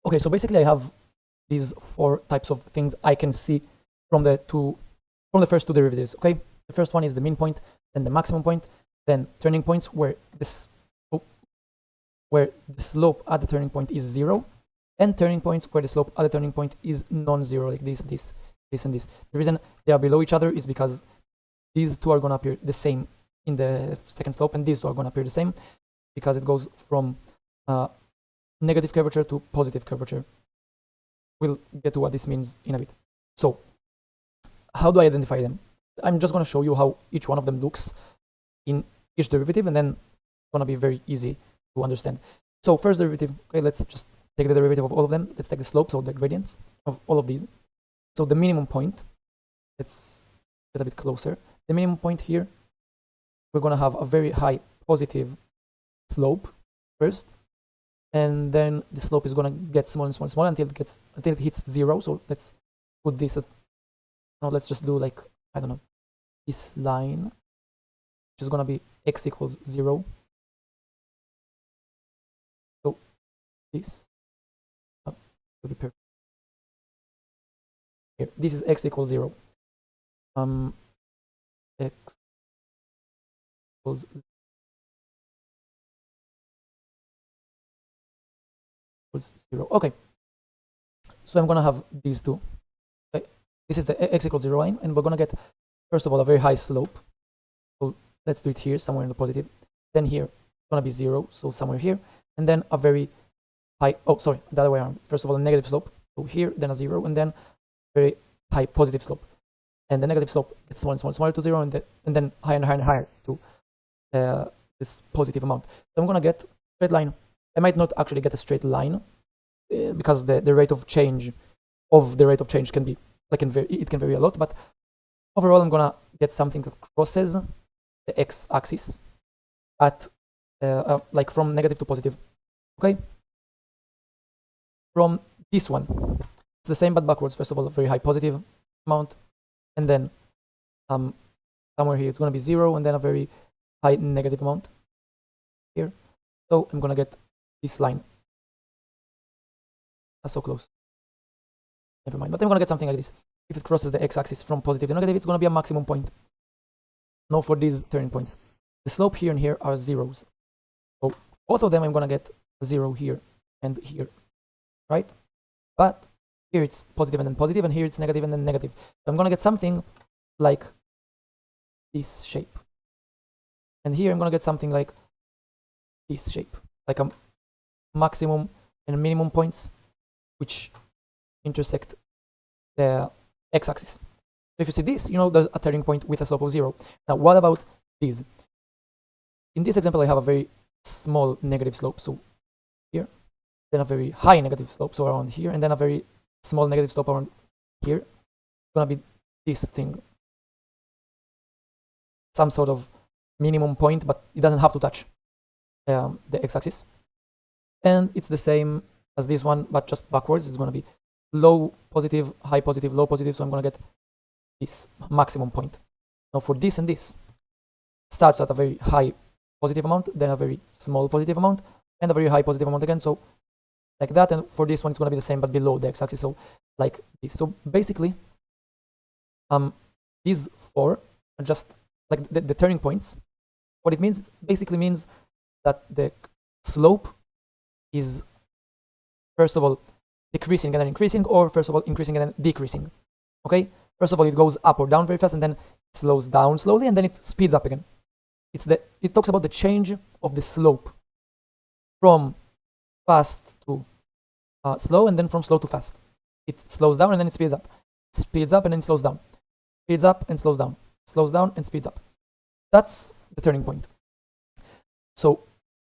Okay, so basically I have these four types of things I can see from the first two derivatives. Okay, the first one is the mean point, then the maximum point, then turning points where the slope at the turning point is 0, and turning points where the slope at the turning point is non-zero, like this, and this. The reason they are below each other is because these two are going to appear the same in the second slope, and these two are going to appear the same because it goes from negative curvature to positive curvature. We'll get to what this means in a bit. So how do I identify them? I'm just going to show you how each one of them looks in each derivative, and then it's going to be very easy to understand. So first derivative, okay, let's just take the derivative of all of them. Let's take the slopes or the gradients of all of these. So the minimum point, let's get a bit closer. The minimum point here, we're going to have a very high positive slope first, and then the slope is going to get smaller and smaller and smaller until it hits 0. So let's put this at, no, let's just do like, I don't know, this line, which is going to be x equals 0. So this will be perfect. Here, this is x equals 0. X equals 0. Okay, so I'm gonna have these two. Okay. This is the x equals 0 line, and we're gonna get, first of all, a very high slope. So let's do it here, somewhere in the positive. Then here, it's gonna be 0, so somewhere here, and then a very high, oh sorry, the other way around. First of all, a negative slope, so here, then a 0, and then very high positive slope. And the negative slope gets smaller and smaller, smaller to 0, and then higher and higher and higher to this positive amount. So I'm gonna get straight line. I might not actually get a straight line because the rate of change can be like it can vary a lot. But overall, I'm gonna get something that crosses the x-axis at like from negative to positive. Okay. From this one, it's the same but backwards. First of all, a very high positive amount, and then somewhere here it's gonna be 0, and then a very high negative amount here. So I'm gonna get this line. That's so close. Never mind. But I'm gonna get something like this. If it crosses the x-axis from positive to negative, it's gonna be a maximum point. No, for these turning points. The slope here and here are zeros. So both of them I'm gonna get 0 here and here, right? But here it's positive and then positive, and here it's negative and then negative. So I'm gonna get something like this shape. And here I'm gonna get something like this shape, like a maximum and minimum points which intersect the x-axis. So if you see this, you know there's a turning point with a slope of 0. Now what about these? In this example I have a very small negative slope, so here, then a very high negative slope, so around here, and then a very small negative slope around here. It's gonna be this thing, some sort of minimum point, but it doesn't have to touch the x-axis. And it's the same as this one, but just backwards. It's going to be low positive, high positive, low positive. So I'm going to get this maximum point. Now for this and this, it starts at a very high positive amount, then a very small positive amount, and a very high positive amount again. So like that. And for this one, it's going to be the same, but below the x-axis. So like this. So basically, these four are just like the turning points. What it means, it basically means that the slope is first of all decreasing and then increasing, or first of all increasing and then decreasing. Okay, first of all it goes up or down very fast, and then it slows down slowly, and then it speeds up again. It talks about the change of the slope from fast to slow, and then from slow to fast. It slows down and then it speeds up, and then it slows down, speeds up and slows down, and speeds up. That's the turning point. So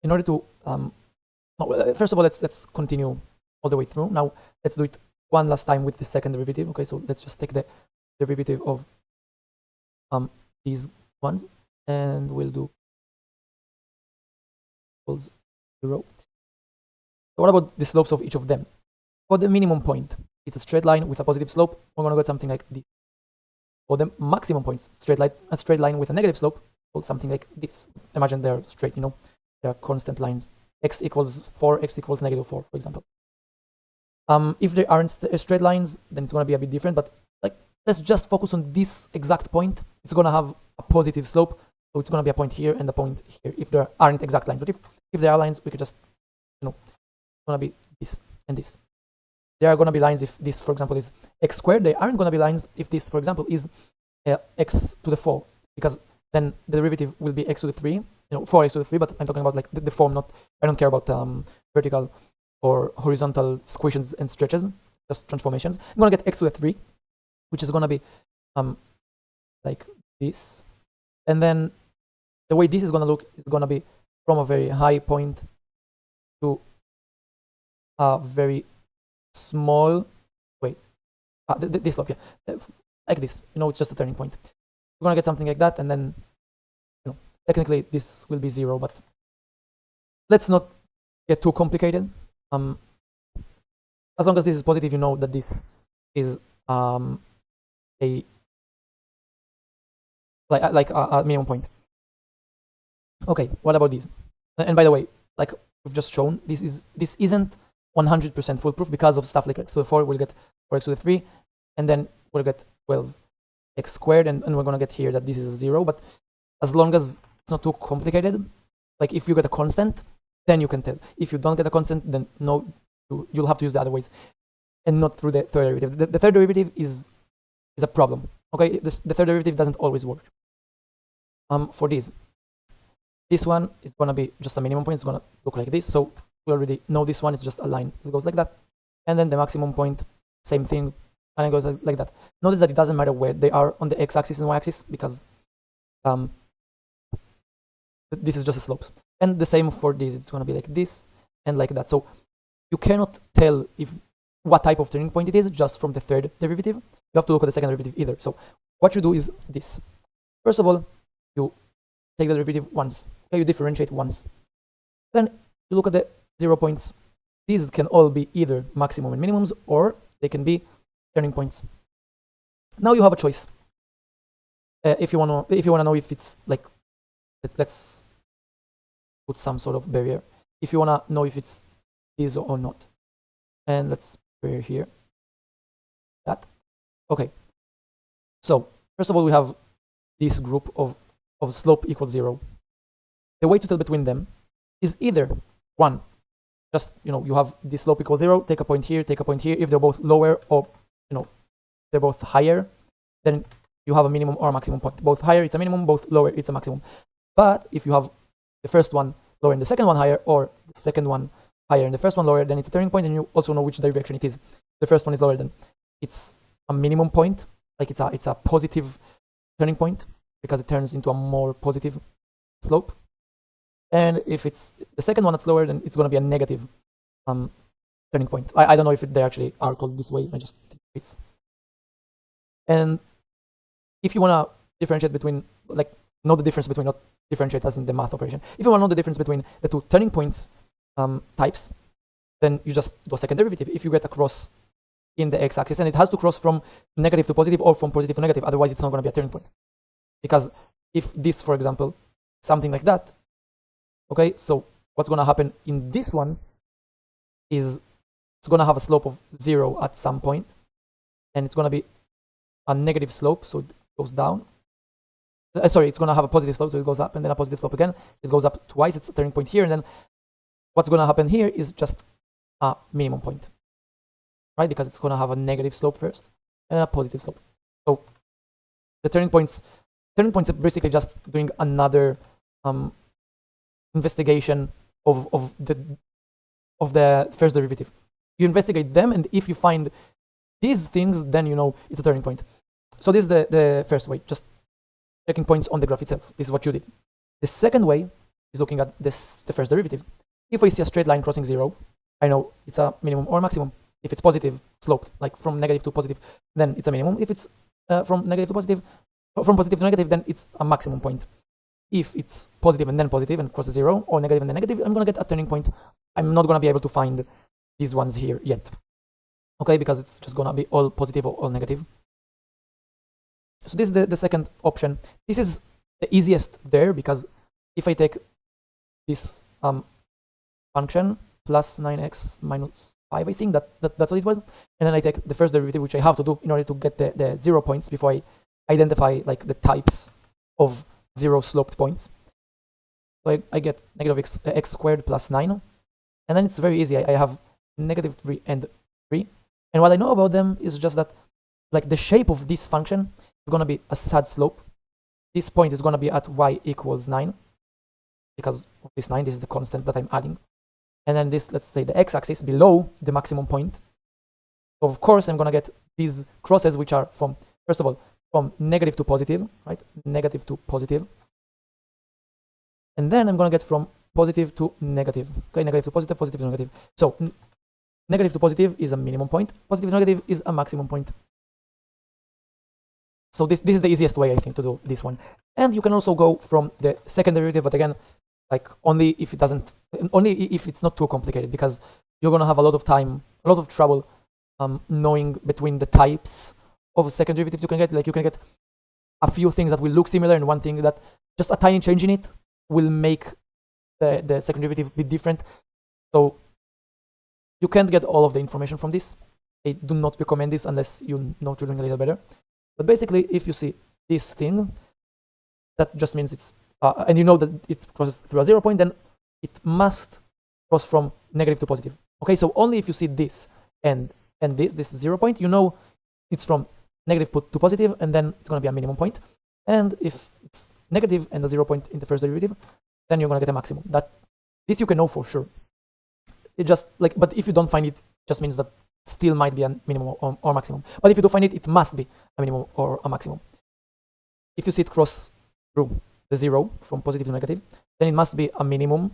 in order to first of all, let's continue all the way through. Now let's do it one last time with the second derivative. Okay, so let's just take the derivative of these ones, and we'll do equals 0. So what about the slopes of each of them? For the minimum point, it's a straight line with a positive slope. We're gonna get something like this. For the maximum points, a straight line with a negative slope, or something like this. Imagine they're straight, you know, they're constant lines. X equals 4, x equals -4, for example. If there aren't straight lines, then it's going to be a bit different, but like let's just focus on this exact point. It's going to have a positive slope, so it's going to be a point here and a point here if there aren't exact lines. But if there are lines, we could just, it's going to be this and this. There are going to be lines if this, for example, is x squared. There aren't going to be lines if this, for example, is x to the 4, because then the derivative will be x to the 3, 4x to the 3, but I'm talking about like the form, I don't care about vertical or horizontal squishes and stretches, just transformations. I'm going to get x to the 3, which is going to be like this. And then the way this is going to look is going to be from a very high point to a very small, this slope, like this, it's just a turning point. We're going to get something like that, and then, technically this will be 0, but let's not get too complicated. As long as this is positive, you know that this is a minimum point. Okay, what about these? And by the way, like we've just shown, this isn't 100% foolproof because of stuff like x to the 4, we'll get 4x to the 3, and then we'll get 12x squared, and we're gonna get here that this is 0. But as long as it's not too complicated, like if you get a constant, then you can tell. If you don't get a constant, then no, you'll have to use the other ways, and not through the third derivative. The third derivative is a problem. Okay, the third derivative doesn't always work. For this one is gonna be just a minimum point. It's gonna look like this. So we already know this one is just a line. It goes like that, and then the maximum point, same thing, and it goes like that. Notice that it doesn't matter where they are on the x-axis and y-axis, because this is just the slopes. And the same for this, it's going to be like this and like that. So you cannot tell what type of turning point it is just from the third derivative. You have to look at the second derivative either. So what you do is this. First of all, you take the derivative once. Okay, you differentiate once. Then you look at the 0 points. These can all be either maximum and minimums, or they can be turning points. Now you have a choice. If you wanna know if it's like, let's put some sort of barrier. If you wanna know if it's this or not, and let's barrier here. That. Okay. So first of all, we have this group of slope equals 0. The way to tell between them is either one, just you have this slope equals 0. Take a point here. Take a point here. If they're both lower, or they're both higher, then you have a minimum or a maximum point. Both higher, it's a minimum. Both lower, it's a maximum. But if you have the first one lower and the second one higher, or the second one higher and the first one lower, then it's a turning point, and you also know which direction it is. The first one is lower, then it's a minimum point, like it's a positive turning point, because it turns into a more positive slope. And if it's the second one that's lower, then it's going to be a negative turning point. I don't know if they actually are called this way. I just think it's. And if you want to differentiate between, like, know the difference between, not differentiate as in the math operation. If you want to know the difference between the two turning points types, then you just do a second derivative. If you get a cross in the x-axis, and it has to cross from negative to positive or from positive to negative, otherwise it's not going to be a turning point. Because if this, for example, something like that, okay, so what's going to happen in this one is it's going to have a slope of 0 at some point, and it's going to be a negative slope, so it goes down. Sorry, it's going to have a positive slope, so it goes up, and then a positive slope again. It goes up twice, it's a turning point here, and then what's going to happen here is just a minimum point, right? Because it's going to have a negative slope first and a positive slope. So the turning points are basically just doing another investigation of the first derivative. You investigate them, and if you find these things, then you know it's a turning point. So this is the first way, just checking points on the graph itself. This is what you did. The second way is looking at the first derivative. If I see a straight line crossing 0, I know it's a minimum or maximum. If it's positive sloped, like from negative to positive, then it's a minimum. If it's from negative to positive, from positive to negative, then it's a maximum point. If it's positive and then positive and crosses 0, or negative and then negative, I'm going to get a turning point. I'm not going to be able to find these ones here yet. Okay, because it's just going to be all positive or all negative. So this is the second option. This is the easiest there, because if I take this function plus 9x minus I think that's what it was. And then I take the first derivative, which I have to do in order to get the 0 points before I identify like the types of zero sloped points. So I get negative x squared plus 9. And then it's very easy. I have negative 3 and 3. And what I know about them is just that like the shape of this function is going to be a sad slope. This point is going to be at y equals 9. Because of this 9, this is the constant that I'm adding. And then this, let's say the x-axis below the maximum point. Of course, I'm going to get these crosses, which are from, first of all, from negative to positive, right? Negative to positive. And then I'm going to get from positive to negative. Okay, negative to positive, positive to negative. So negative to positive is a minimum point. Positive to negative is a maximum point. So this is the easiest way, I think, to do this one. And you can also go from the second derivative, but again, like only if it's not too complicated, because you're going to have a lot of time, a lot of trouble knowing between the types of second derivatives you can get. Like you can get a few things that will look similar, and one thing that just a tiny change in it will make the second derivative be different. So you can't get all of the information from this. I do not recommend this unless you know Turing a little better. But basically, if you see this thing, that just means it's, and you know that it crosses through a 0 point, then it must cross from negative to positive. Okay, so only if you see this and this is 0 point, you know it's from negative to positive, and then it's going to be a minimum point. And if it's negative and a 0 point in the first derivative, then you're going to get a maximum. This you can know for sure. It just like, but if you don't find it, just means that still might be a minimum or maximum. But if you do find it, it must be a minimum or a maximum. If you see it cross through the 0 from positive to negative, then it must be a minimum,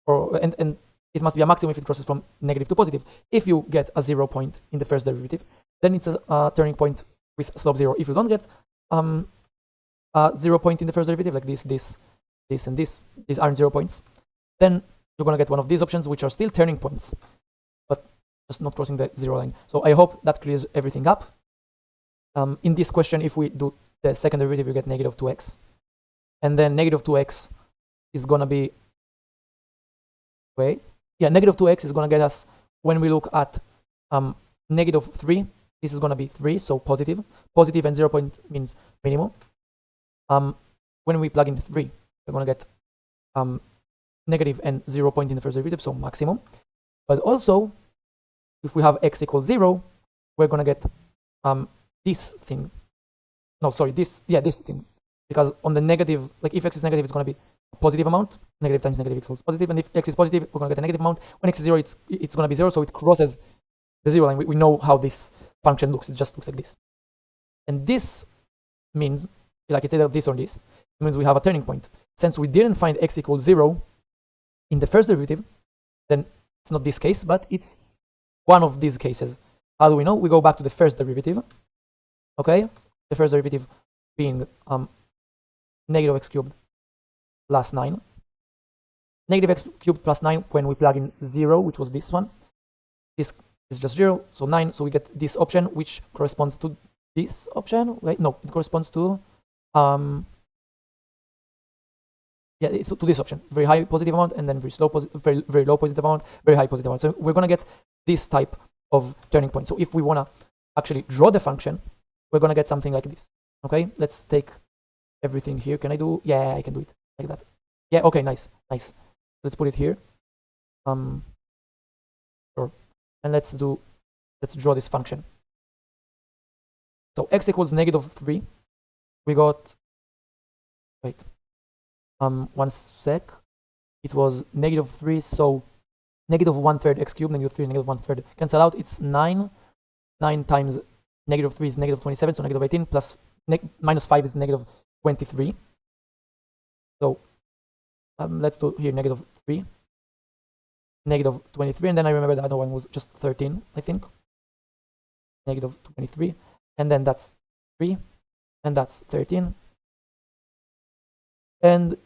and it must be a maximum if it crosses from negative to positive. If you get a 0 point in the first derivative, then it's a turning point with slope 0. If you don't get a 0 point in the first derivative, like this, and this, these aren't 0 points, then you're going to get one of these options, which are still turning points, but just not crossing the 0 line. So I hope that clears everything up. In this question, if we do the second derivative, you get negative 2x. And then negative 2x is going to be, negative 2x is going to get us, when we look at negative 3, this is going to be 3, so positive. Positive and 0 point means minimum. When we plug in 3, we're going to get negative and 0 point in the first derivative, so maximum. But also, if we have x equals 0, we're going to get this thing. No, sorry, this thing. Because on the negative, like if x is negative, it's going to be a positive amount. Negative times negative equals positive. And if x is positive, we're going to get a negative amount. When x is 0, it's going to be 0, so it crosses the 0 line. We know how this function looks. It just looks like this. And this means, like it's either this or this, it means we have a turning point. Since we didn't find x equals 0 in the first derivative, then it's not this case, but it's one of these cases. How do we know? We go back to the first derivative. Okay? The first derivative being negative x cubed plus 9. Negative x cubed plus 9 when we plug in 0, which was this one. This is just 0, so 9. So we get this option, which corresponds to this option. Wait, no, it corresponds to it's to this option. Very high positive amount, and then very low positive amount, very high positive amount. So we're going to get this type of turning point. So if we want to actually draw the function, we're going to get something like this. Okay, let's take everything here. Can I do? Yeah, I can do it like that. Yeah, okay, nice. Let's put it here. Sure. And let's draw this function. So x equals negative 3. We got, wait, 1 sec. It was negative 3, so negative 1/3 x cubed, negative 3, negative 1/3 cancel out. It's 9. 9 times negative 3 is negative 27, so negative 18 plus minus 5 is negative 23. So let's do here negative 3, negative 23, and then I remember the other one was just 13, I think. Negative 23, and then that's 3, and that's 13. And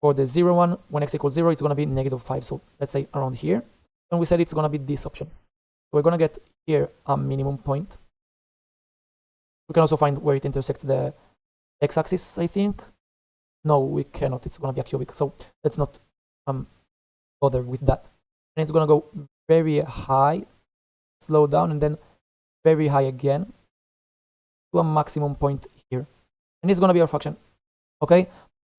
for the 0 one, when x equals 0, it's going to be negative 5. So let's say around here. And we said it's going to be this option. We're going to get here a minimum point. We can also find where it intersects the x-axis, I think. No, we cannot. It's going to be a cubic. So let's not bother with that. And it's going to go very high slow down, and then very high again to a maximum point here. And it's gonna be our function. Okay?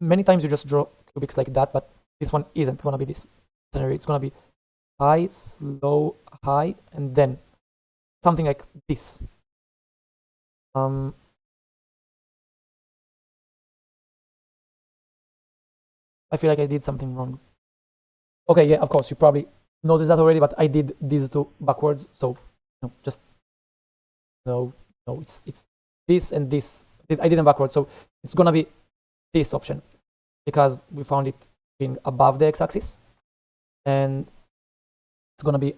Many times you just draw cubics like that, but this one isn't gonna be this scenario. It's gonna be high, slow, high, and then something like this. I feel like I did something wrong. Okay, yeah, of course, you probably noticed that already, but I did these two backwards, so just no, it's this and this. I did them backwards, so it's gonna be this option because we found it being above the x-axis, and it's gonna be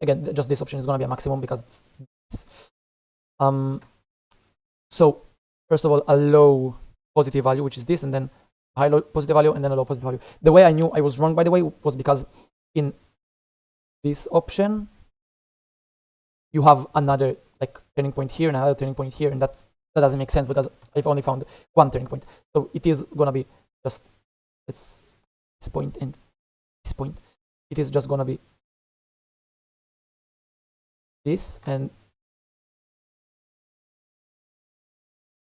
again just this option is gonna be a maximum because it's this. So first of all, a low positive value, which is this, and then a high low positive value, and then a low positive value. The way I knew I was wrong, by the way, was because in this option you have another like turning point here and another turning point here, and that doesn't make sense because I've only found one turning point. So it is gonna be just it's this point and this point. It is just gonna be this and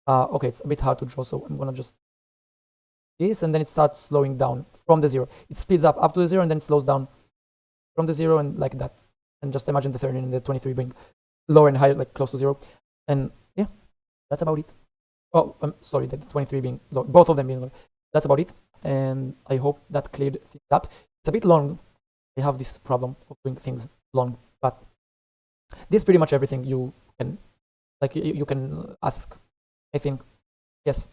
okay, it's a bit hard to draw, so I'm gonna just this, and then it starts slowing down from the zero. It speeds up to the zero, and then it slows down from the zero, and like that. And just imagine the 30 and the 23 being lower and higher, like close to zero. And yeah, that's about it. Oh, I'm sorry, the 23 being low, both of them being low. That's about it. And I hope that cleared things up. It's a bit long. I have this problem of doing things long, but this is pretty much everything you can, like, you can ask, I think. Yes.